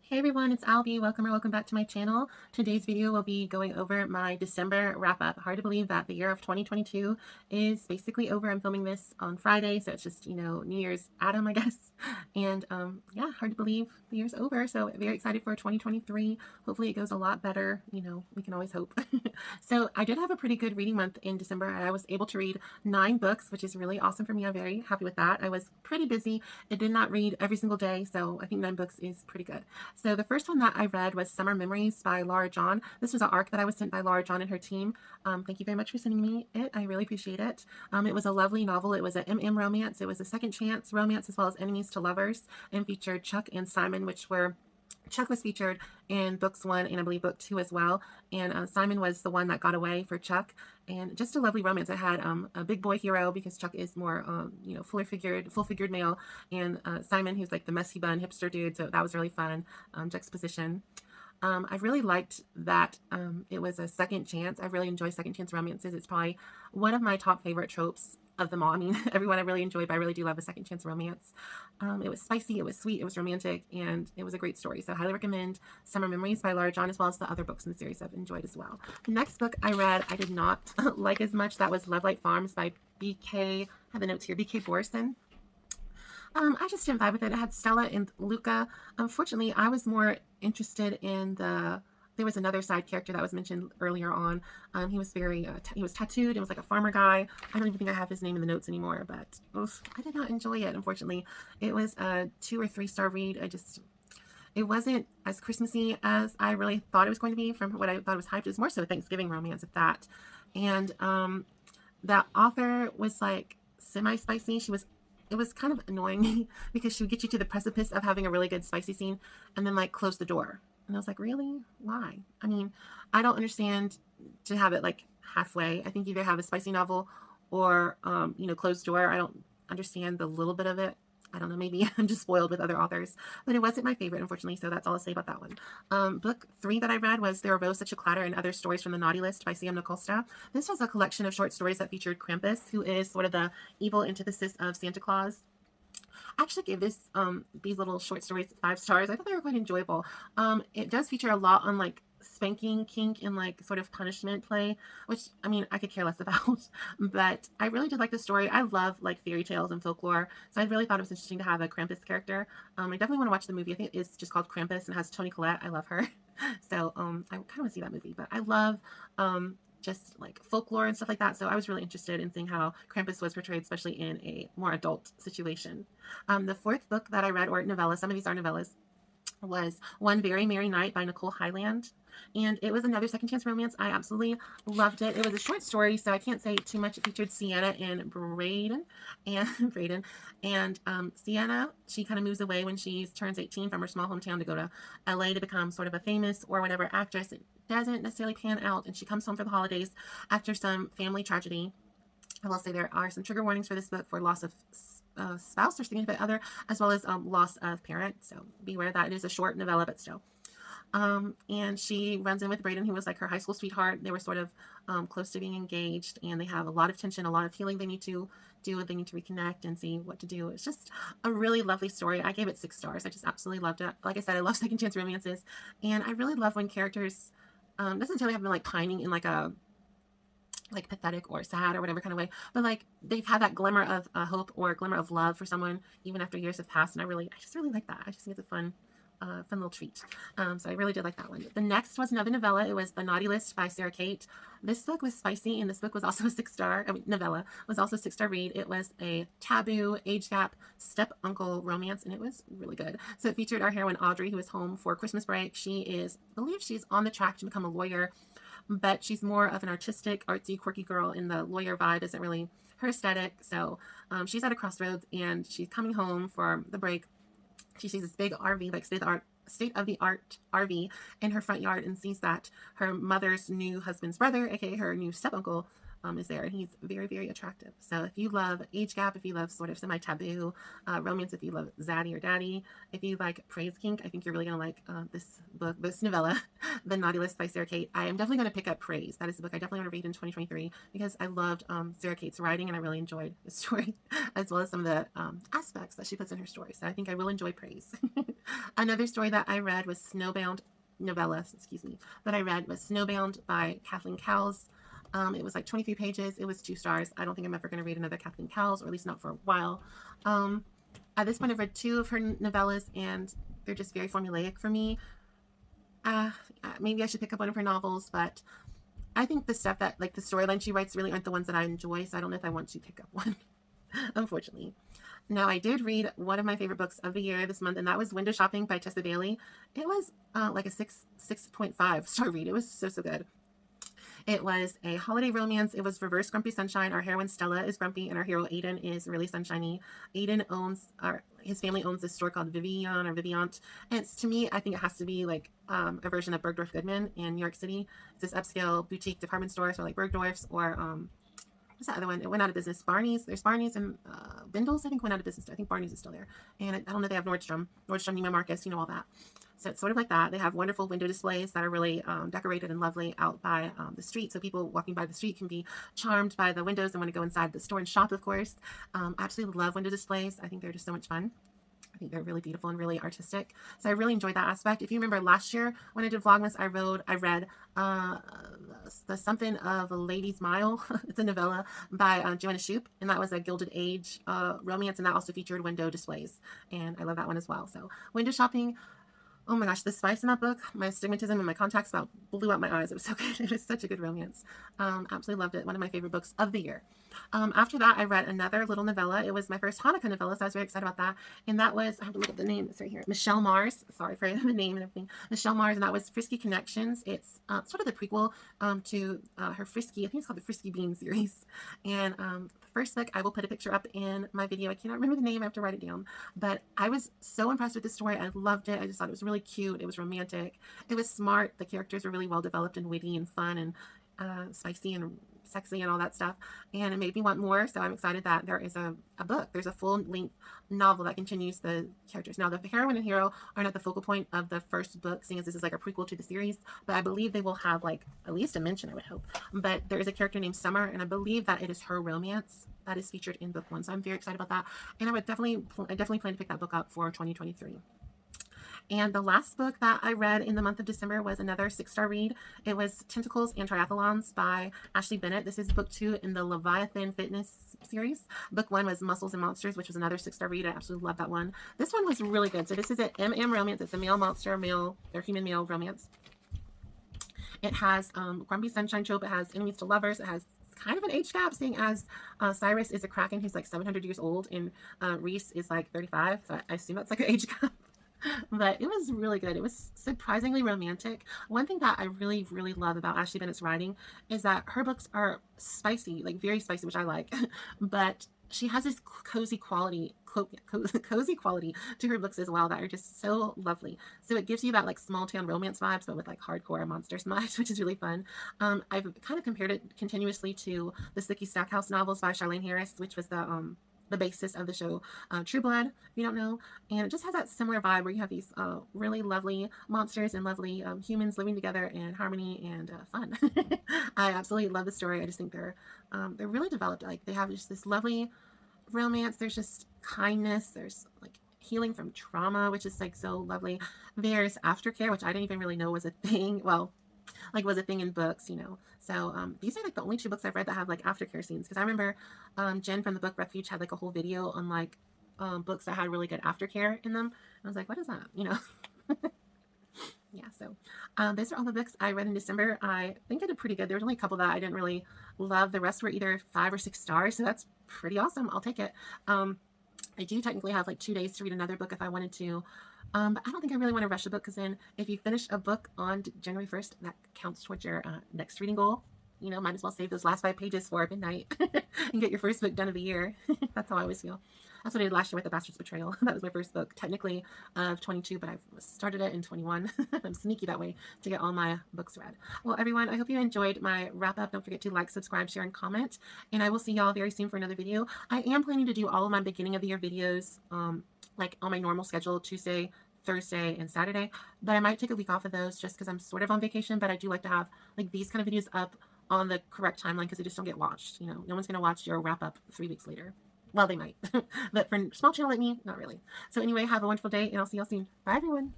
Hey everyone, it's Albie. Welcome back to my channel. Today's video will be going over my December wrap-up. Hard to believe that the year of 2022 is basically over. I'm filming this on Friday, so it's just, New Year's Adam, I guess. And yeah, hard to believe the year's over. So very excited for 2023. Hopefully it goes a lot better. We can always hope. So I did have a pretty good reading month in December. I was able to read 9 books, which is really awesome for me. I'm very happy with that. I was pretty busy. I did not read every single day, so I think 9 books is pretty good. So the first one that I read was Summer Memories by Laura John. This was an arc that I was sent by Laura John and her team. Thank you very much for sending me it. I really appreciate it. It was a lovely novel. It was an MM romance. It was a second chance romance as well as enemies to lovers, and featured Chuck and Simon, Chuck was featured in books 1 and I believe book 2 as well, and Simon was the one that got away for Chuck. And just a lovely romance. I had a big boy hero because Chuck is more full figured male, and Simon, who's like the messy bun hipster dude, so that was really fun juxtaposition. I really liked that it was a second chance. I really enjoy second chance romances. It's probably one of my top favorite tropes of them all. I mean, everyone I really enjoy, but I really do love a second chance romance. It was spicy, it was sweet, it was romantic, and it was a great story. So I highly recommend Summer Memories by Laura John, as well as the other books in the series I've enjoyed as well. The next book I read, I did not like as much. That was Lovelight Farms by BK, I have the notes here, BK Borson. I just didn't vibe with it. It had Stella and Luca. Unfortunately, I was more interested in there was another side character that was mentioned earlier on. He was he was tattooed. It was like a farmer guy. I don't even think I have his name in the notes anymore, but oof, I did not enjoy it, unfortunately. It was a 2 or 3 star read. It wasn't as Christmassy as I really thought it was going to be from what I thought it was hyped. It was more so a Thanksgiving romance, if that. And that author was like semi-spicy. It was kind of annoying me because she would get you to the precipice of having a really good spicy scene and then like close the door. And I was like, really? Why? I mean, I don't understand to have it like halfway. I think either have a spicy novel or, closed door. I don't understand the little bit of it. I don't know, maybe I'm just spoiled with other authors, but it wasn't my favorite, unfortunately, so that's all I'll say about that one. Book 3 that I read was There Arose Such a Clatter and Other Stories from the Naughty List by C.M. Nicolsta. This was a collection of short stories that featured Krampus, who is sort of the evil antithesis of Santa Claus. I actually gave these little short stories 5 stars. I thought they were quite enjoyable. It does feature a lot on like spanking kink and like sort of punishment play, which I mean I could care less about, but I really did like the story. I love like fairy tales and folklore, so I really thought it was interesting to have a Krampus character. I definitely want to watch the movie. I think it's just called Krampus and has Toni Collette. I love her. So I kind of want to see that movie, but I love just like folklore and stuff like that. So I was really interested in seeing how Krampus was portrayed, especially in a more adult situation. The 4th book that I read, or novella, some of these are novellas, was One Very Merry Night by Nicole Highland. And it was another second chance romance. I absolutely loved it. It was a short story, so I can't say too much. It featured Sienna and Braden. And Sienna, she kind of moves away when she turns 18 from her small hometown to go to LA to become sort of a famous or whatever actress. It doesn't necessarily pan out, and she comes home for the holidays after some family tragedy. I will say there are some trigger warnings for this book for loss of spouse or significant other, as well as loss of parent. So beware that. It is a short novella, but still. And she runs in with Braden, who was like her high school sweetheart. They were sort of close to being engaged, and they have a lot of tension, a lot of healing they need to do. They need to reconnect and see what to do. It's just a really lovely story. I gave it 6 stars. I just absolutely loved it. Like I said, I love second chance romances, and I really love when characters doesn't necessarily have been like pining in like a pathetic or sad or whatever kind of way, but like they've had that glimmer of hope or glimmer of love for someone even after years have passed, and I just really like that. I just think it's a fun little treat. So I really did like that one. The next was another novella. It was The Naughty List by Sarah Kate. This book was spicy, and this book was also a 6-star, novella, was also a 6-star read. It was a taboo, age gap, step-uncle romance, and it was really good. So it featured our heroine Audrey, who is home for Christmas break. I believe she's on the track to become a lawyer, but she's more of an artistic, artsy, quirky girl, and the lawyer vibe isn't really her aesthetic. So she's at a crossroads, and she's coming home for the break. She sees this big RV, like state-of-the-art RV in her front yard, and sees that her mother's new husband's brother, aka her new step-uncle, is there, and he's very, very attractive. So if you love age gap, if you love sort of semi-taboo romance, if you love zaddy or daddy, if you like praise kink, I think you're really going to like this book, this novella, The Naughty List by Sarah Kate. I am definitely going to pick up Praise. That is a book I definitely want to read in 2023 because I loved Sarah Kate's writing, and I really enjoyed the story as well as some of the aspects that she puts in her story. So I think I will enjoy Praise. Another story that I read was Snowbound, novella, excuse me, that I read was Snowbound by Kathleen Cowles. It was like 23 pages. It was 2 stars. I don't think I'm ever going to read another Kathleen Cowles, or at least not for a while. At this point, I've read 2 of her novellas, and they're just very formulaic for me. Maybe I should pick up one of her novels, but I think the stuff that, like the storyline she writes, really aren't the ones that I enjoy, so I don't know if I want to pick up one, unfortunately. Now, I did read one of my favorite books of the year this month, and that was Window Shopping by Tessa Bailey. It was like a 6.5 star read. It was so, so good. It was a holiday romance. It was reverse grumpy sunshine. Our heroine Stella is grumpy, and our hero Aiden is really sunshiny. Aiden his family owns this store called Vivian or Viviant, and to me, I think it has to be like a version of Bergdorf Goodman in New York City. It's this upscale boutique department store, so like Bergdorf's or what's that other one? It went out of business. Barney's. There's Barney's and Bindle's, I think, went out of business. I think Barney's is still there. And I don't know, they have Nordstrom, Neiman Marcus, all that. So it's sort of like that. They have wonderful window displays that are really decorated and lovely out by the street. So people walking by the street can be charmed by the windows and want to go inside the store and shop, of course. I absolutely love window displays. I think they're just so much fun. I think they're really beautiful and really artistic. So I really enjoyed that aspect. If you remember last year when I did Vlogmas, I read The Something of a Lady's Mile. It's a novella by Joanna Shoup, and that was a Gilded Age romance, and that also featured window displays. And I love that one as well. So window shopping. Oh my gosh, the spice in that book, my astigmatism and my contacts about blew out my eyes. It was so good. It was such a good romance. Absolutely loved it. One of my favorite books of the year. After that, I read another little novella. It was my first Hanukkah novella, so I was very excited about that. And that was, I have to look at the name. It's right here. Michelle Mars. Sorry for the name and everything. Michelle Mars, and that was Frisky Connections. It's sort of the prequel to her Frisky, I think it's called the Frisky Bean series. And the first book, I will put a picture up in my video. I cannot remember the name. I have to write it down. But I was so impressed with the story. I loved it. I just thought it was really cute. It was romantic. It was smart. The characters were really well developed and witty and fun and spicy and sexy and all that stuff, and it made me want more. So I'm excited that there is a book. There's a full-length novel that continues the characters. Now, the heroine and hero are not the focal point of the first book, seeing as this is like a prequel to the series, but I believe they will have like at least a mention, I would hope. But there is a character named Summer, and I believe that it is her romance that is featured in book 1, so I'm very excited about that, and I definitely plan to pick that book up for 2023. And the last book that I read in the month of December was another 6-star read. It was Tentacles and Triathlons by Ashley Bennett. This is book 2 in the Leviathan Fitness series. Book 1 was Muscles and Monsters, which was another 6-star read. I absolutely love that one. This one was really good. So this is an MM romance. It's a male monster, human male romance. It has grumpy sunshine trope. It has enemies to lovers. It has kind of an age gap, seeing as Cyrus is a Kraken who's like 700 years old, and Reese is like 35. So I assume that's like an age gap. But it was really good. It was surprisingly romantic. One thing that I really, really love about Ashley Bennett's writing is that her books are spicy, like very spicy, which I like. But she has this cozy quality to her books as well that are just so lovely. So it gives you that like small town romance vibes, but with like hardcore monster vibes, which is really fun. I've kind of compared it continuously to the Sookie Stackhouse novels by Charlaine Harris, which was the basis of the show True Blood, if you don't know. And it just has that similar vibe where you have these really lovely monsters and lovely humans living together in harmony and fun. I absolutely love the story. I just think they're really developed. Like they have just this lovely romance. There's just kindness. There's like healing from trauma, which is like so lovely. There's aftercare, which I didn't even really know was a thing. Well, like was a thing in books, So these are like the only 2 books I've read that have like aftercare scenes. Because I remember Jen from the book Refuge had like a whole video on like books that had really good aftercare in them. I was like, what is that? Yeah, so those are all the books I read in December. I think I did pretty good. There was only a couple that I didn't really love. The rest were either 5 or 6 stars, so that's pretty awesome. I'll take it. I do technically have like 2 days to read another book if I wanted to. But I don't think I really want to rush a book, because then if you finish a book on January 1st, that counts towards your next reading goal. Might as well save those last 5 pages for midnight and get your first book done of the year. That's how I always feel. That's what I did last year with The Bastard's Betrayal. That was my first book, technically of 22, but I started it in 21. I'm sneaky that way to get all my books read. Well, everyone, I hope you enjoyed my wrap up. Don't forget to like, subscribe, share, and comment. And I will see y'all very soon for another video. I am planning to do all of my beginning of the year videos, like on my normal schedule, Tuesday, Thursday, and Saturday, but I might take a week off of those just because I'm sort of on vacation. But I do like to have like these kind of videos up on the correct timeline because they just don't get watched. You know, no one's gonna watch your wrap up 3 weeks later. Well, they might, but for a small channel like me, not really. So anyway, have a wonderful day, and I'll see y'all soon. Bye, everyone.